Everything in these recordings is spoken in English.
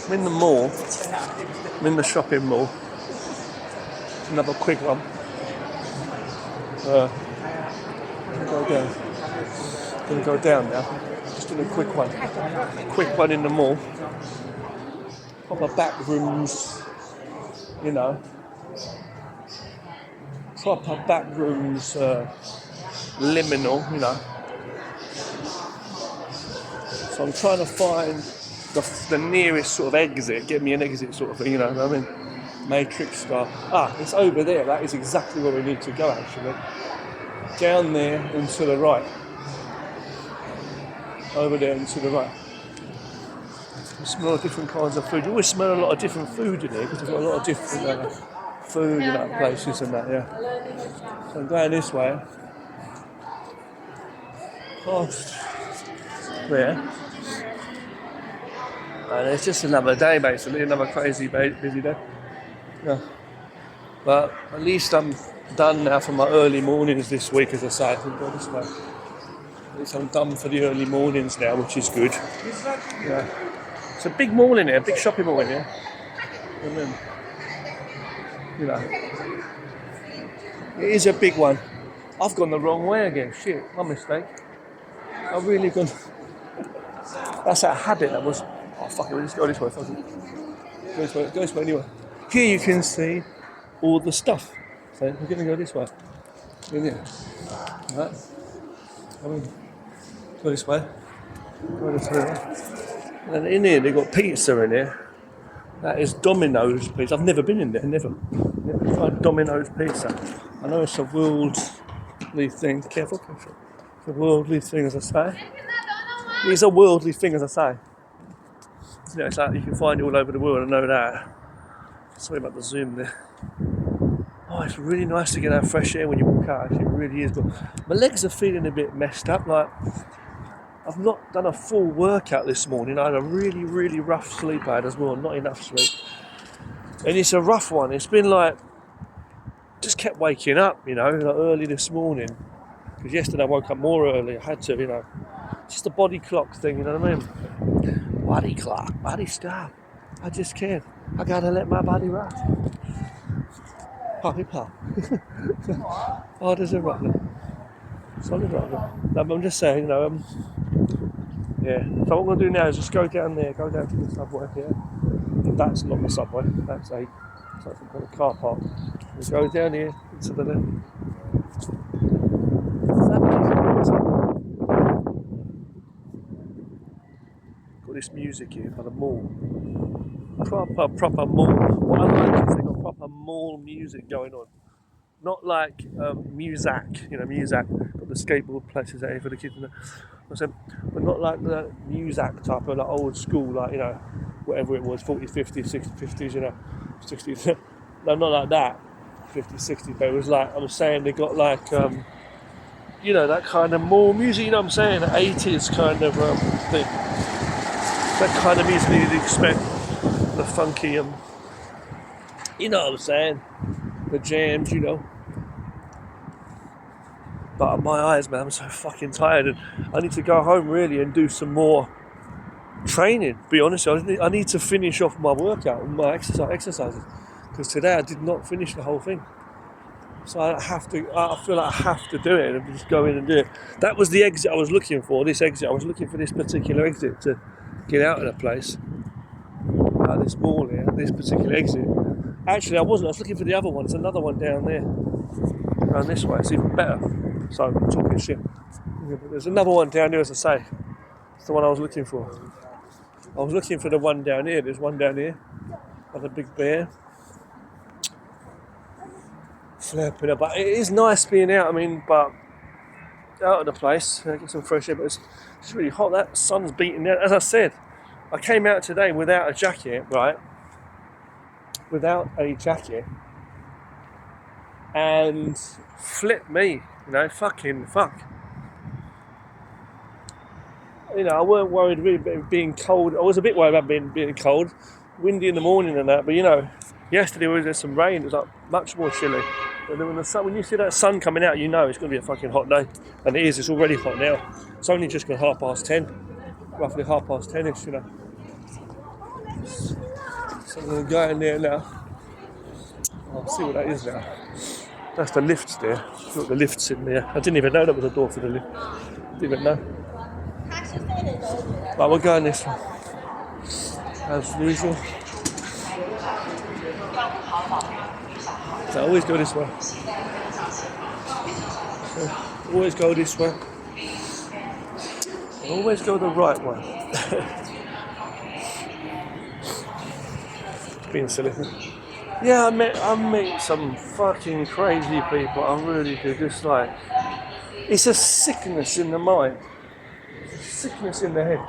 I'm in the mall. I'm in the shopping mall. Another quick one. Gonna go down now. Just doing a quick one. Quick one in the mall. Proper back rooms, you know. Proper back rooms, liminal, you know. So I'm trying to find the nearest sort of exit, get me an exit sort of thing, you know what I mean? Matrix style. It's over there. That is exactly where we need to go, actually. Down there and to the right. Over there and to the right. You smell different kinds of food. You always smell a lot of different food in here because there's got a lot of different food in that places and that, yeah. So I'm going this way. Past there. And it's just another day, basically, another crazy, busy day. Yeah. But at least I'm done now for my early mornings this week, as I say. I can go this way. At least I'm done for the early mornings now, which is good. Yeah. It's a big mall in here, a big shopping mall in here. And then, you know, it is a big one. I've gone the wrong way again. Shit, my mistake. I've really gone. That's a habit that was. Oh, fuck it, we'll just go this way. Fuck it. Go this way anyway. Here you can see all the stuff. So we're going to go this way. In here. Right. Go this way. Go this way. And in here they've got pizza in here. That is Domino's pizza. I've never been in there, never tried Domino's pizza. I know it's a worldly thing. Careful. It's a worldly thing, as I say. It's a worldly thing, as I say. You know, it's like you can find it all over the world, I know that. Sorry about the zoom there. Oh, it's really nice to get that fresh air when you walk out, actually, it really is. But my legs are feeling a bit messed up, like I've not done a full workout this morning. I had a really, really rough sleep I had as well, not enough sleep. And it's a rough one. It's been like, just kept waking up, you know, like early this morning. Because yesterday I woke up more early, I had to, you know. Just a body clock thing, you know what I mean? Body clock, body stop. I just can't. I gotta let my body rock. Poppy pop. Oh, there's a rock now. Solid rock now. No, I'm just saying, you know, yeah. So what I'm gonna do now is just go down there, go down to the subway here. That's not the subway, that's a car park. We'll go down here into the left. Got this music here by the mall. Proper mall. What I like is they've got proper mall music going on. Not like Muzak, you know, Muzak, got the skateboard places there for the kids, but not like the Muzak type of like old school, like, you know, whatever it was, 40s, 50s, 60s, 50s, you know, 60s. No, not like that, 50s, 60s, but it was like, I'm saying they got like, you know, that kind of mall music, you know what I'm saying, the 80s kind of thing. That kind of music you'd expect, the funky, you know what I'm saying, the jams, you know. But my eyes, man, I'm so fucking tired, and I need to go home really and do some more training. Be honest, I need to finish off my workout and my exercises, because today I did not finish the whole thing. So I feel like I have to do it and just go in and do it. That was the exit I was looking for. This exit, I was looking for this particular exit to get out of the place. This mall here, this particular exit. Actually, I wasn't. I was looking for the other one. There's another one down there, around this way. It's even better. So I'm talking shit. There's another one down here, as I say. It's the one I was looking for. I was looking for the one down here. There's one down here, like a big bear. Flipping up. But it is nice being out. I mean, but out of the place, get some fresh air. But it's really hot. That sun's beating down. As I said, I came out today without a jacket, right? Without a jacket, and flip me, you know, fucking fuck. You know, I weren't worried really about being cold. I was a bit worried about being cold, windy in the morning and that. But you know, yesterday there was some rain. It was like much more chilly. But then when you see that sun coming out, you know it's going to be a fucking hot day, and it is. It's already hot now. It's only just gone 10:30, roughly 10:30ish, you know. So I'm going to go in there now. I'll see what that is now. That's the lifts there. Look, the lift's in there. I didn't even know that was a door for the lift. Didn't even know. Right, we're going this one. As usual. So I always go this way. So always go this way. Always go the right way. Being silly. Yeah, I met some fucking crazy people. I really do. Just like, it's a sickness in the mind, sickness in the head.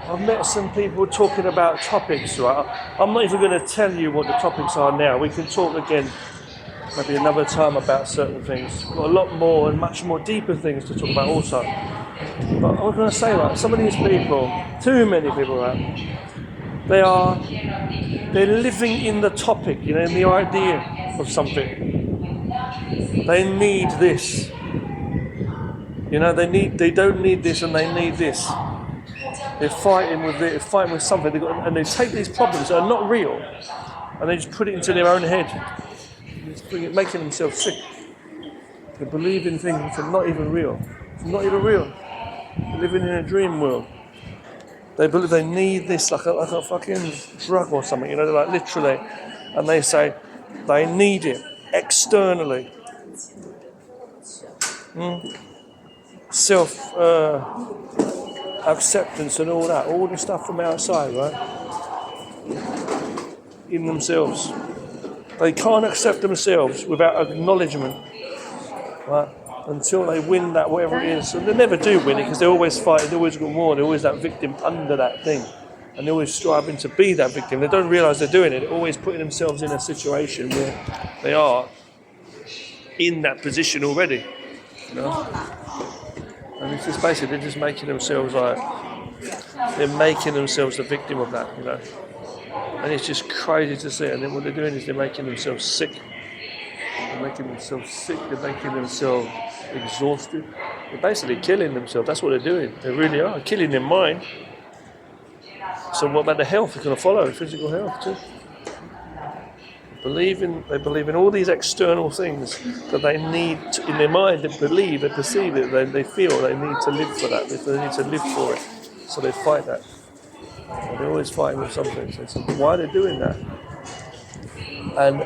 I've met some people talking about topics, right? I'm not even going to tell you what the topics are now. We can talk again, maybe another time about certain things. Got a lot more and much more deeper things to talk about also. But I was going to say, like, some of these people, too many people, right? They're living in the topic, you know, in the idea of something. They need this. You know, they don't need this and they need this. They're fighting with something, and they take these problems that are not real, and they just put it into their own head. It's making themselves sick. They believe in things which are not even real. It's not even real. They're living in a dream world. They believe they need this like a fucking drug or something, you know, like literally. And they say they need it externally. Self-acceptance and all that, all the stuff from outside, right? In themselves. They can't accept themselves without acknowledgement, right? Until they win that, whatever it is. And they never do win it because they always fight, they always got more, they're always that victim under that thing. And they're always striving to be that victim. They don't realise they're doing it. They're always putting themselves in a situation where they are in that position already. You know? And it's just basically, they're just making themselves they're making themselves the victim of that, you know. And it's just crazy to see. And then what they're doing is they're making themselves sick. They're making themselves sick, they're making themselves exhausted. They're basically killing themselves. That's what they're doing. They really are killing their mind. So what about the health? It's going to follow physical health too. They believe in all these external things that they need in their mind. They believe, they perceive it, they feel they need to live for that. They need to live for it. So they fight that. And they're always fighting with something. So why are they doing that? And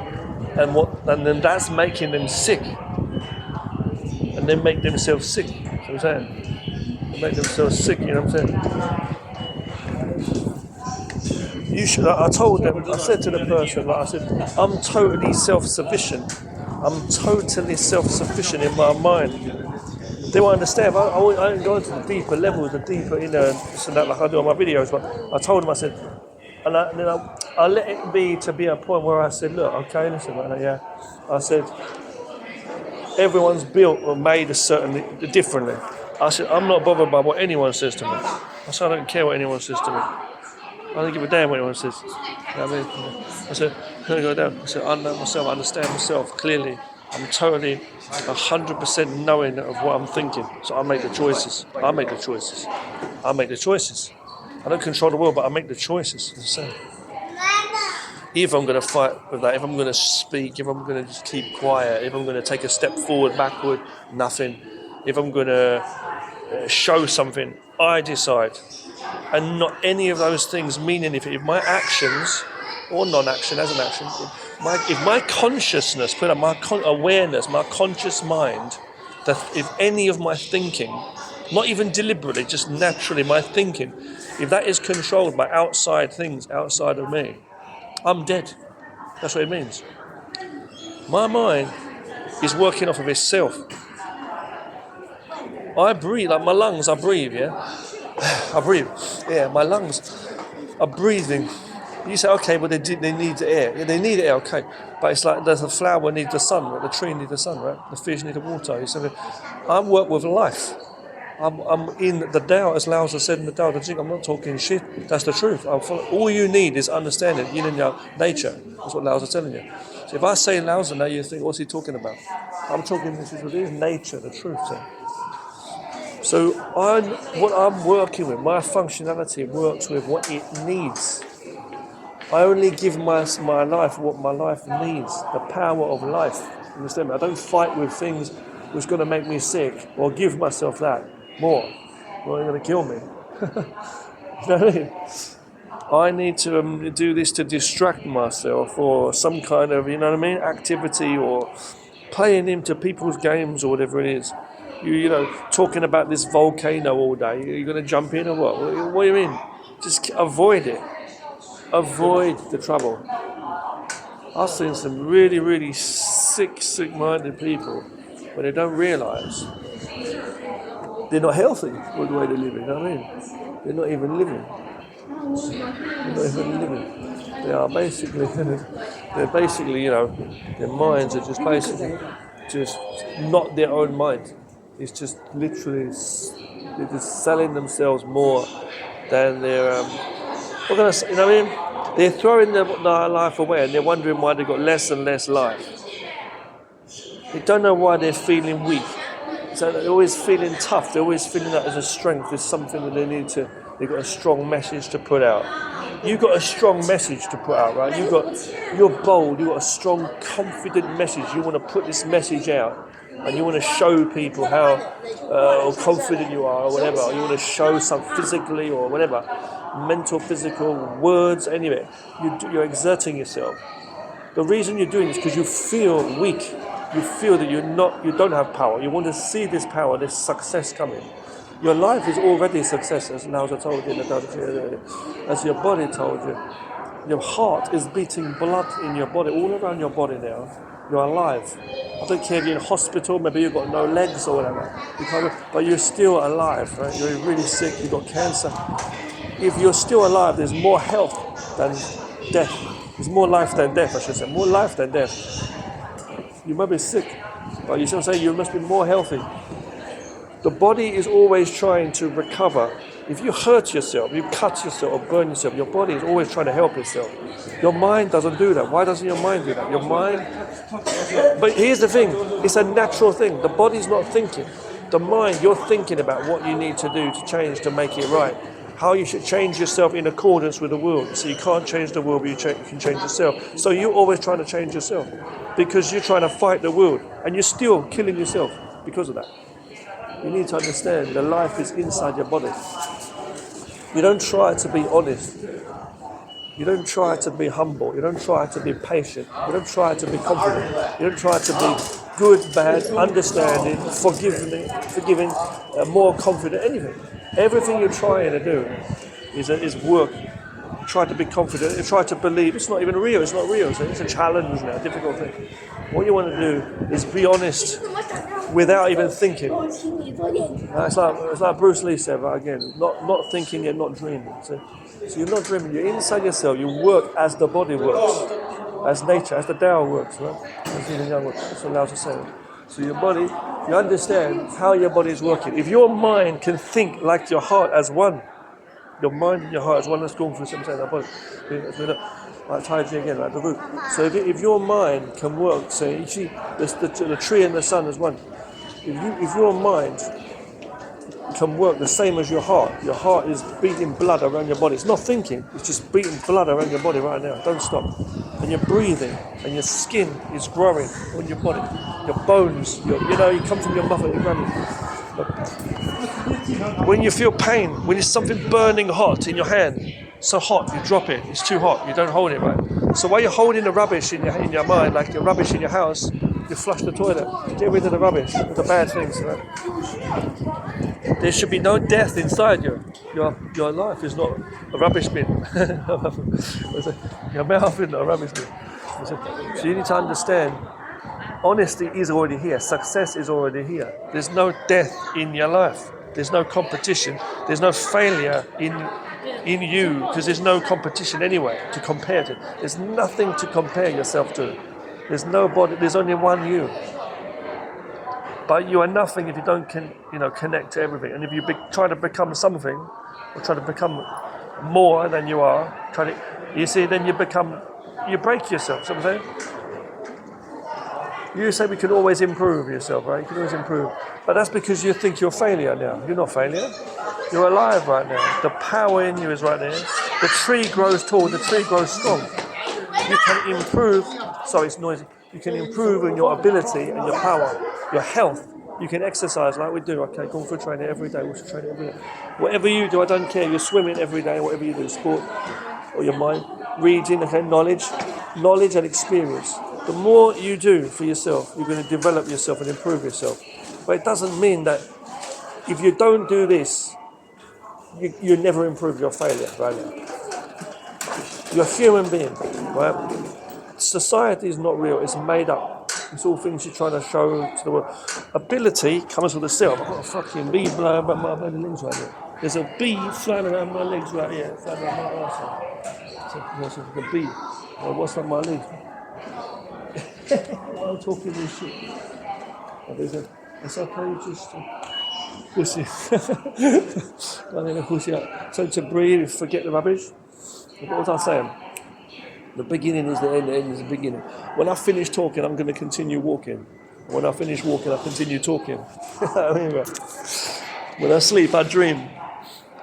then that's making them sick. And then make themselves sick. You know what I'm saying? They make themselves sick, you know what I'm saying? I said to the person, like I said, I'm totally self-sufficient. I'm totally self-sufficient in my mind. They won't understand. I don't go into the deeper levels, the deeper inner, this and that, like I do on my videos. But I told them, I said, and then I let it be to be a point where I said, look, okay, listen, like that, yeah. I said, everyone's built or made differently. I said, I'm not bothered by what anyone says to me. I said, I don't care what anyone says to me. I don't give a damn what anyone says. You know what I mean? I said, can I go down? I said, I know myself, I understand myself clearly. I'm totally 100% knowing of what I'm thinking. So I make the choices. I make the choices. I don't control the world, but I make the choices. If I'm going to fight with that, if I'm going to speak, if I'm going to just keep quiet, if I'm going to take a step forward, backward, nothing. If I'm going to show something, I decide. And not any of those things mean anything. If my actions, or non-action as an action, if my consciousness, my awareness, my conscious mind, that if any of my thinking, not even deliberately, just naturally my thinking, if that is controlled by outside things outside of me, I'm dead. That's what it means. My mind is working off of itself. I breathe, like my lungs, I breathe, yeah? I breathe. Yeah, my lungs are breathing. You say, okay, well, they need the air. Yeah, they need the air, okay. But it's like the flower needs the sun, right? The tree needs the sun, right? The fish need the water. You say, I work with life. I'm in the Tao, as Lao said in the Tao Te Ching. I'm not talking shit. That's the truth. All you need is understanding yin and yang, nature. That's what Lao is telling you. So if I say Lao now, you think, what's he talking about? I'm talking, this is what it is, nature, the truth. So what I'm working with, my functionality works with what it needs. I only give my life what my life needs, the power of life. You understand me? I don't fight with things which going to make me sick or give myself that more. Well, they're going to kill me. You know what I mean? I need to do this to distract myself or some kind of, you know what I mean, activity or playing into people's games or whatever it is. You know, talking about this volcano all day. You're going to jump in or what? What do you mean? Just avoid it. Avoid the trouble. I've seen some really, really sick-minded people when they don't realise they're not healthy with the way they live. You know what I mean? They're not even living. They're not even living. They are basically, they're basically, you know, their minds are just basically just not their own mind. It's just literally, they're just selling themselves more than they're, what can I say, you know what I mean? They're throwing their life away and they're wondering why they've got less and less life. They don't know why they're feeling weak. So they're always feeling tough. They're always feeling that as a strength. There's something that they need to, they've got a strong message to put out. You've got a strong message to put out, right? You're bold. You've got a strong, confident message. You want to put this message out. And you want to show people how confident you are or whatever. Or you want to show something physically or whatever. Mental, physical, words, anyway. You're exerting yourself. The reason you're doing this is because you feel weak. You feel that you don't have power. You want to see this power, this success coming. Your life is already a success, as Lao-Tzu told you, as your body told you. Your heart is beating blood in your body, all around your body now. You're alive. I don't care if you're in hospital, maybe you've got no legs or whatever, but you're still alive, right? You're really sick, you've got cancer. If you're still alive, there's more health than death. There's more life than death, I should say. More life than death. You might be sick, but you still say you must be more healthy. The body is always trying to recover. If you hurt yourself, you cut yourself or burn yourself, your body is always trying to help itself. Your mind doesn't do that. Why doesn't your mind do that? Your mind... But here's the thing. It's a natural thing. The body's not thinking. The mind, you're thinking about what you need to do to change to make it right. How you should change yourself in accordance with the world. So you can't change the world, but you can change yourself. So you're always trying to change yourself because you're trying to fight the world and you're still killing yourself because of that. You need to understand the life is inside your body. You don't try to be honest. You don't try to be humble. You don't try to be patient. You don't try to be confident. You don't try to be good, bad, understanding, forgiving, more confident, anything. Everything you're trying to do is work. Try to be confident. Try to believe. It's not even real. It's not real. It's a challenge now, a difficult thing. What you want to do is be honest without even thinking. It's like Bruce Lee said, right, again, not thinking and not dreaming. So you're not dreaming. You're inside yourself. You work as the body works, as nature, as the Tao works, right? As Yin and Yang works. That's what Lao-Tzu said. So your body, you understand how your body is working. If your mind can think like your heart as one, your mind and your heart as one, let's go through some saying that body. Like Tai Chi again, like the root. So if your mind can work, say, you see the tree and the sun as one. If your mind can work the same as your heart is beating blood around your body. It's not thinking, it's just beating blood around your body right now. Don't stop. And you're breathing, and your skin is growing on your body. Your bones, you come from your mother, your grandma. When you feel pain, when there's something burning hot in your hand, so hot, you drop it. It's too hot. You don't hold it right. So while you're holding the rubbish in your mind, like your rubbish in your house, you flush the toilet. Get rid of the rubbish, the bad things. Right? There should be no death inside you. Your life is not a rubbish bin. Your mouth is not a rubbish bin. So you need to understand. Honesty is already here. Success is already here. There's no death in your life. There's no competition. There's no failure in you because there's no competition anyway to compare to. There's nothing to compare yourself to. There's nobody. There's only one you. But you are nothing if you don't connect to everything. And if you try to become something, or try to become more than you are, then you break yourself. See what I'm saying? You say we can always improve yourself, right? You can always improve. But that's because you think you're a failure now. You're not failure. You're alive right now. The power in you is right there. The tree grows tall, the tree grows strong. You can improve, sorry, it's noisy. You can improve in your ability and your power, your health. You can exercise like we do. Okay, go for training every day. What's training every day? Whatever you do, I don't care. You're swimming every day, whatever you do, sport or your mind, reading, okay, knowledge and experience. The more you do for yourself, you're going to develop yourself and improve yourself. But it doesn't mean that if you don't do this, you never improve your failure, right? You're a human being, right? Society is not real, it's made up. It's all things you're trying to show to the world. Ability comes with the self. I've got a fucking bee flying around my legs right here. There's a bee flying around my legs right here, flying around my arse. It's a bee. Well, what's on my legs? I'm talking this shit. It's okay, just push it. I'm going to push it out. So to breathe, forget the rubbish. What was I saying? The beginning is the end is the beginning. When I finish talking, I'm going to continue walking. When I finish walking, I continue talking. When I sleep, I dream.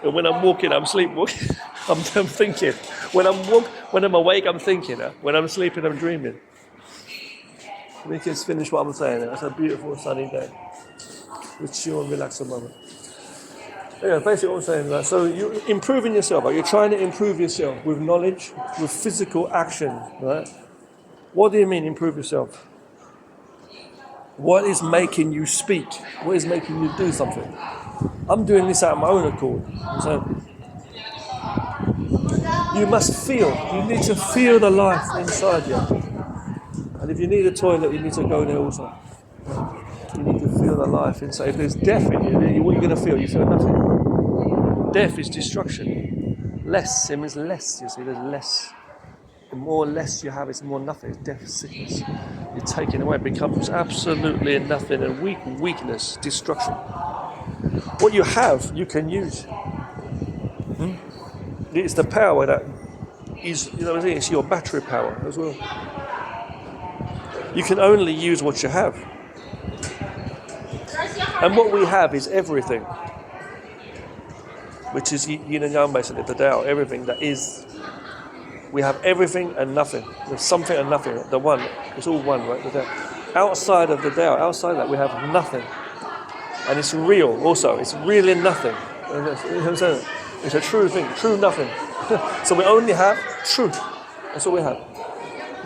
And when I'm walking, I'm sleepwalking. I'm thinking. When I'm awake, I'm thinking. When I'm sleeping, I'm dreaming. Let me just finish what I'm saying. It's a beautiful sunny day. Just chill and relax a moment. Yeah, basically what I'm saying, right? So you're improving yourself, right? You're trying to improve yourself with knowledge, with physical action, right? What do you mean improve yourself? What is making you speak? What is making you do something? I'm doing this out of my own accord. So you must feel. You need to feel the life inside you. And if you need a toilet, you need to go there also. You need to feel the life inside. If there's death in you, what are you going to feel? You feel nothing. Death is destruction. Less, it means less, you see, there's less. The more less you have, it's more nothing. It's death, sickness. You're taken away, it becomes absolutely nothing, and weakness, destruction. What you have, you can use. It's the power that is, it's your battery power as well. You can only use what you have. And what we have is everything. Which is yin and yang, basically, the Tao, everything that is. We have everything and nothing. There's something and nothing. The one, it's all one, right? The Tao. Outside of the Tao, outside of that, we have nothing. And it's real also. It's really nothing. It's a true thing, true nothing. So we only have truth. That's all we have.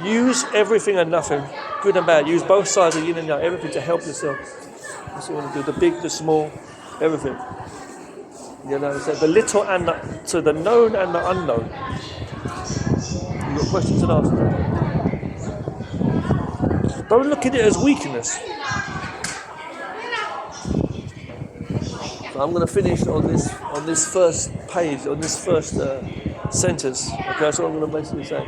Use everything and nothing, good and bad. Use both sides of yin and yang, everything to help yourself. That's what you want to do. The big, the small, everything. So the little and to the known and the unknown. You've got questions and answers. Don't look at it as weakness. So I'm going to finish on this first page, on this first sentence. Okay, that's what I'm going to basically say.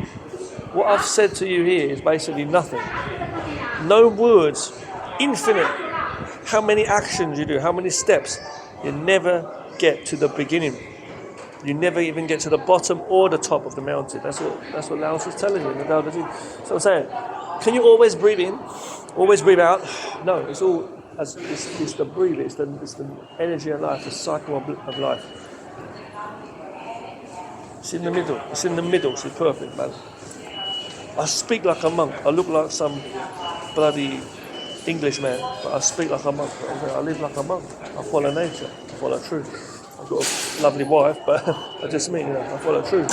What I've said to you here is basically nothing. No words, infinite. How many actions you do, how many steps. You never get to the beginning. You never even get to the bottom or the top of the mountain. That's what Laos is telling you in the Tao Te Ching. So I'm saying, can you always breathe in, always breathe out? No, it's all it's the breathe. It's the energy of life, the cycle of life. It's in the middle. It's in the middle. It's perfect, man. I speak like a monk. I look like some bloody Englishman, but I speak like a monk. I live like a monk. I follow nature. I follow truth. I've got a lovely wife, but I just mean, I follow truth.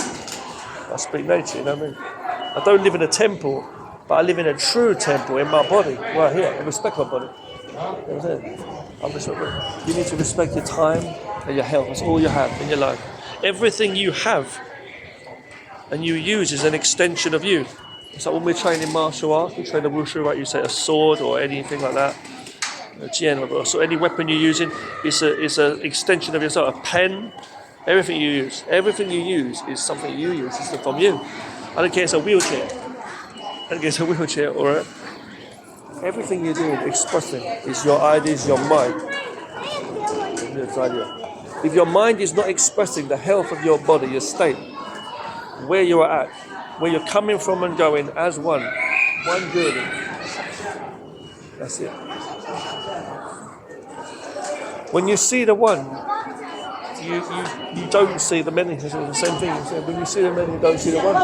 I speak nature, you know what I mean? I don't live in a temple, but I live in a true temple in my body, right here. I respect my body. You know what I'm saying? You need to respect your time and your health. That's all you have in your life. Everything you have and you use is an extension of you. So when we're training martial arts, we train the wushu, right? You say a sword or anything like that. So any weapon you're using is an extension of yourself. A pen, everything you use is something you use. It's from you. I don't care. It's a wheelchair. I don't care. It's a wheelchair or everything you're doing, expressing, is your ideas, your mind. If your mind is not expressing the health of your body, your state, where you are at, where you're coming from and going as one journey. That's it. When you see the one, you don't see the many. It's the same thing. When you see the many, you don't see the one.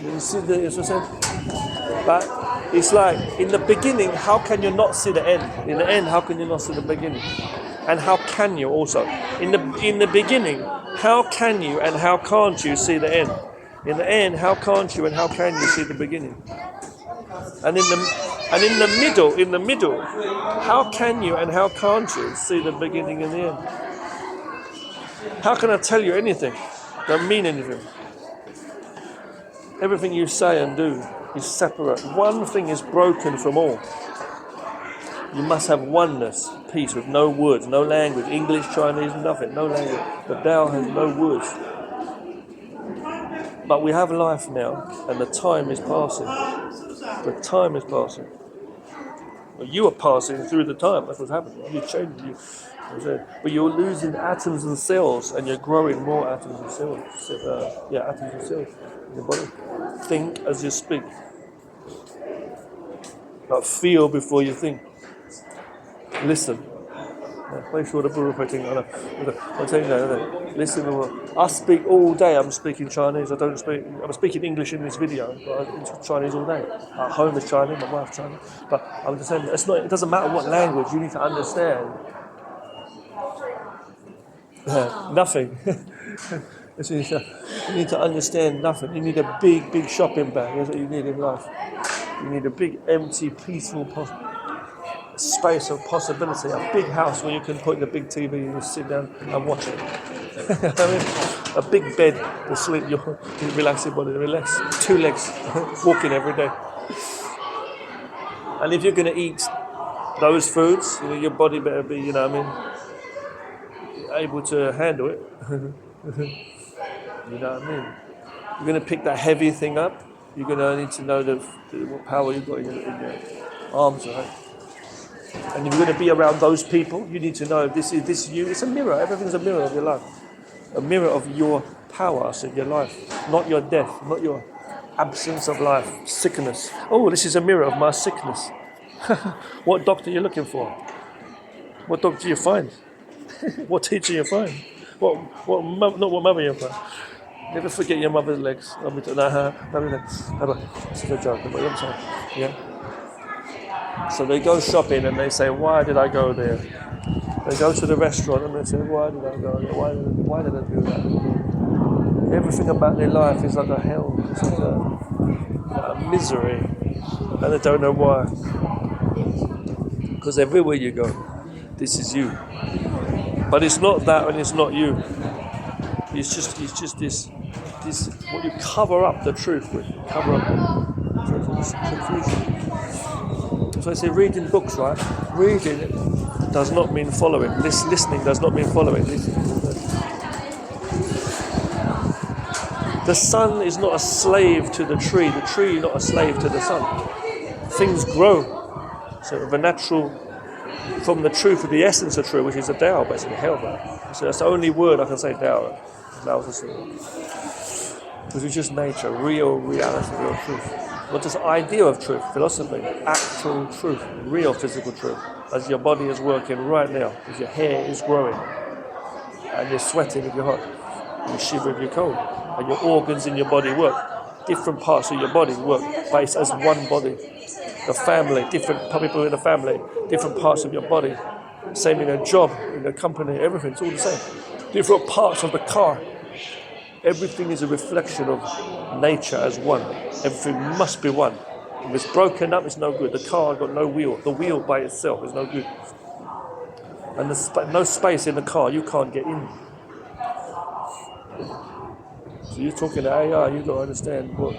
You see it's the same. But it's like in the beginning, how can you not see the end? In the end, how can you not see the beginning? And how can you also? In the beginning, how can you and how can't you see the end? In the end, how can't you and how can you see the beginning? And in the middle, how can you and how can't you see the beginning and the end? How can I tell you anything? Don't mean anything. Everything you say and do is separate. One thing is broken from all. You must have oneness, peace with no words, no language, English, Chinese, nothing, no language. The Tao has no words. But we have life now, and the time is passing. The time is passing. Well, you are passing through the time. That's what's happening. You're changing. But you're losing atoms and cells, and you're growing more atoms and cells. Atoms and cells in your body. Think as you speak. But feel before you think. Listen. Make sure the Buddha thing. I'm telling you, listen. I speak all day. I'm speaking Chinese. I'm speaking English in this video, but I'm Chinese all day. At home is Chinese. My wife's Chinese. But I'm just saying, it doesn't matter what language. You need to understand. Nothing. You need to understand nothing. You need a big shopping bag. That's what you need in life. You need a big, empty, peaceful space of possibility. A big house where you can put the big TV and you sit down and watch it. I mean, a big bed to sleep. You relax your body. Relax. 2 legs. Walking every day. And if you're going to eat those foods, your body better be, able to handle it. You know what I mean? You're going to pick that heavy thing up. You're going to need to know what power you've got in your arms, right? And if you're going to be around those people, you need to know this is you. It's a mirror. Everything's a mirror of your life. A mirror of your power in your life, not your death, not your absence of life, sickness. Oh, this is a mirror of my sickness. What doctor are you looking for? What doctor you find? What teacher you find? Not what mother you find. Never forget your mother's legs. This is a joke, but I'm sorry. Yeah. So they go shopping and they say, why did I go there? They go to the restaurant and they say, why did I go there? Why did I do that? Everything about their life is like a hell. It's like a misery. And they don't know why. Because everywhere you go, this is you. But it's not that and it's not you. It's just this what you cover up the truth with. Cover up the truth with confusion. So I say reading books, right? Reading does not mean following. Listening does not mean following. The sun is not a slave to the tree is not a slave to the sun. Things grow. So the natural, from the truth of the essence of truth, which is the Tao, basically hell. So that's the only word I can say Tao. Because it's just nature, real reality, real truth. Not just idea of truth, philosophy, actual truth, real physical truth. As your body is working right now, as your hair is growing, and you're sweating if you're hot, you shiver if you're cold, and your organs in your body work. Different parts of your body work, but it's as one body. The family, different people in the family, different parts of your body. Same in a job, in a company, everything, it's all the same. Different parts of the car. Everything is a reflection of nature as one. Everything must be one. If it's broken up, it's no good. The car has got no wheel. The wheel by itself is no good. And there's no space in the car, you can't get in. So you're talking to AI, you've got to understand what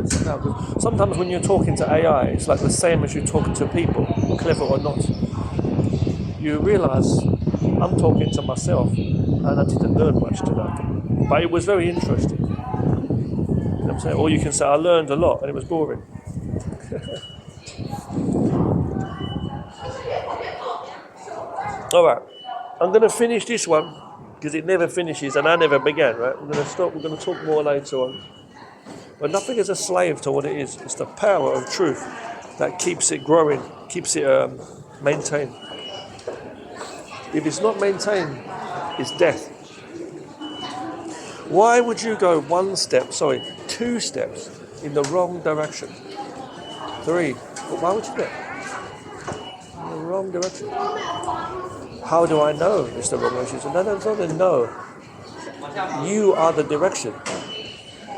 it's about. Because sometimes when you're talking to AI, it's like the same as you're talking to people, clever or not. You realise I'm talking to myself and I didn't learn much today. But it was very interesting. You know what I'm saying? Or you can say I learned a lot and it was boring. Alright, I'm going to finish this one because it never finishes and I never began, right? We're going to stop, we're going to talk more later on. But nothing is a slave to what it is. It's the power of truth that keeps it growing, keeps it maintained. If it's not maintained, it's death. Why would you go 2 steps in the wrong direction? 3. But why would you go in the wrong direction? How do I know it's the wrong direction? No, it's not a no. You are the direction.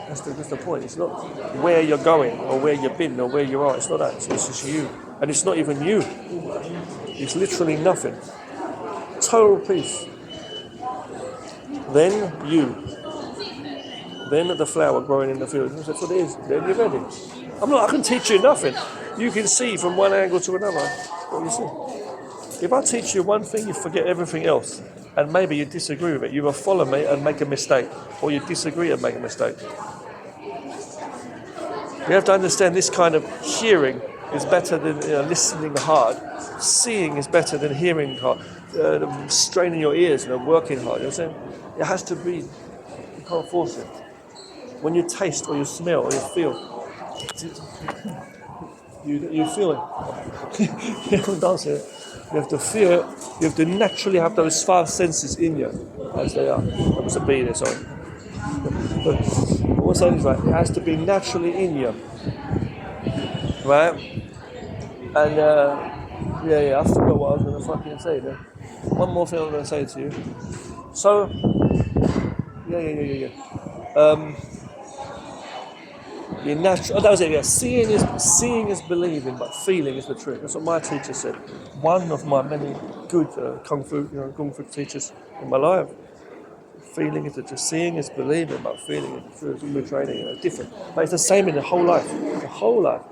That's the point. It's not where you're going or where you've been or where you are. It's not that. It's just you. And it's not even you. It's literally nothing. Total peace. Then you. Then the flower growing in the field. That's what it is. Then you're ready. I can teach you nothing. You can see from one angle to another what you see. If I teach you one thing, you forget everything else. And maybe you disagree with it. You will follow me and make a mistake. Or you disagree and make a mistake. You have to understand this kind of hearing is better than listening hard. Seeing is better than hearing hard. Straining your ears and working hard. You know what I'm saying? It has to be. You can't force it. When you taste or you smell or you feel, you feel it. You don't dance it. You have to feel it. You have to naturally have those 5 senses in you, as they are. That was a B there, sorry. But what's that is right? It has to be naturally in you, right? And I forgot what I was going to fucking say there. One more thing I'm going to say to you. So, the natural. Oh, that was it. Yeah, seeing is believing, but feeling is the truth. That's what my teacher said. One of my many good kung fu teachers in my life. Feeling is the truth. Seeing is believing, but feeling is the truth. We're training, different, but it's the same in the whole life. The whole life.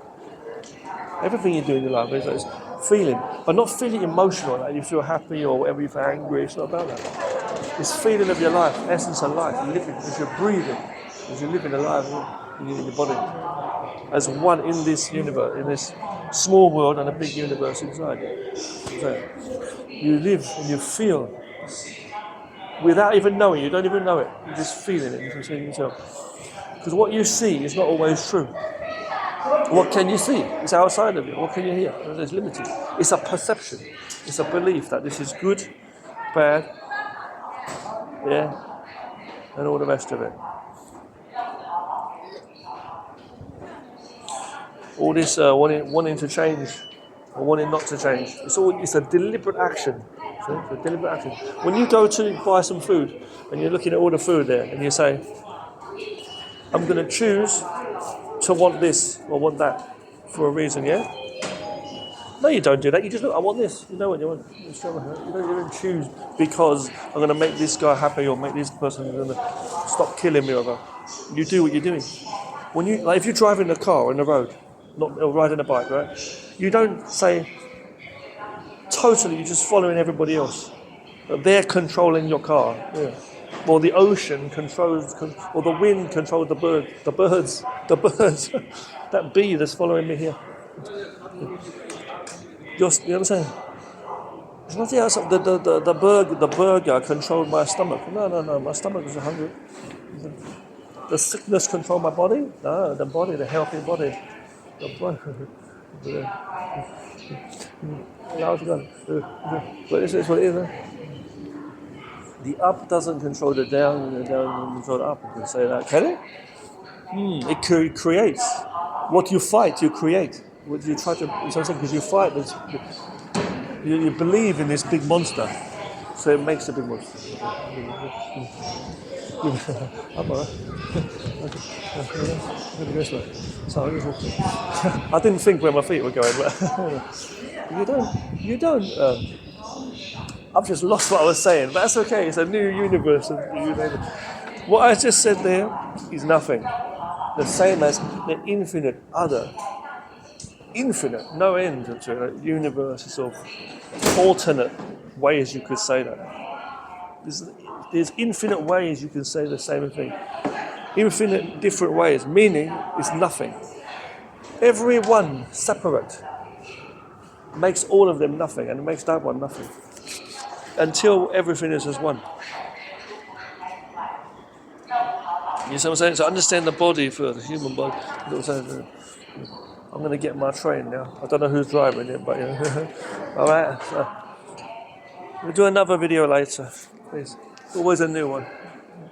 Everything you do in your life is feeling, but not feeling emotional. Like you feel happy or whatever, you feel angry. It's not about that. It's feeling of your life, essence of life. You live it as you're breathing, as you're living a life in your body, as one in this universe, in this small world and a big universe inside. So you live and you feel without even knowing. You don't even know it. You're just feeling it. You're seeing yourself. Because what you see is not always true. What can you see? It's outside of you. What can you hear? It's limited. It's a perception. It's a belief that this is good, bad, and all the rest of it. All this wanting to change or wanting not to change. It's a deliberate action. See? It's a deliberate action. When you go to buy some food and you're looking at all the food there and you say, I'm going to choose to want this or want that for a reason, yeah? No, you don't do that. You just look, I want this. You know what you want. You don't choose because I'm going to make this guy happy or make this person going to stop killing me or whatever. You do what you're doing. When if you're driving a car on the road, not riding a bike, right? You don't say totally. You're just following everybody else. They're controlling your car. Yeah. Or the ocean controls, or the wind controls the birds. That bee that's following me here. You know what I'm saying? It's not the burger controlled my stomach. No. My stomach is hungry. The sickness controls my body? No, the body, the healthy body. The body. But this is what it is. The up doesn't control the down, and the down doesn't control the up. You can say that, can it? It creates. What you fight, you create. What you try to, because you fight, you believe in this big monster, so it makes a big monster. I'm alright. I didn't think where my feet were going, but you don't. I've just lost what I was saying, but that's okay. It's a new universe. What I just said there is nothing. The same as the infinite other. Infinite, no end to a universe of alternate ways you could say that. There's infinite ways you can say the same thing. Infinite different ways, meaning it's nothing. Every one separate makes all of them nothing, and it makes that one nothing. Until everything is as one. You see what I'm saying? So understand the body for the human body. I'm going to get my train now. I don't know who's driving it, but all right. So we'll do another video later, please. Always a new one.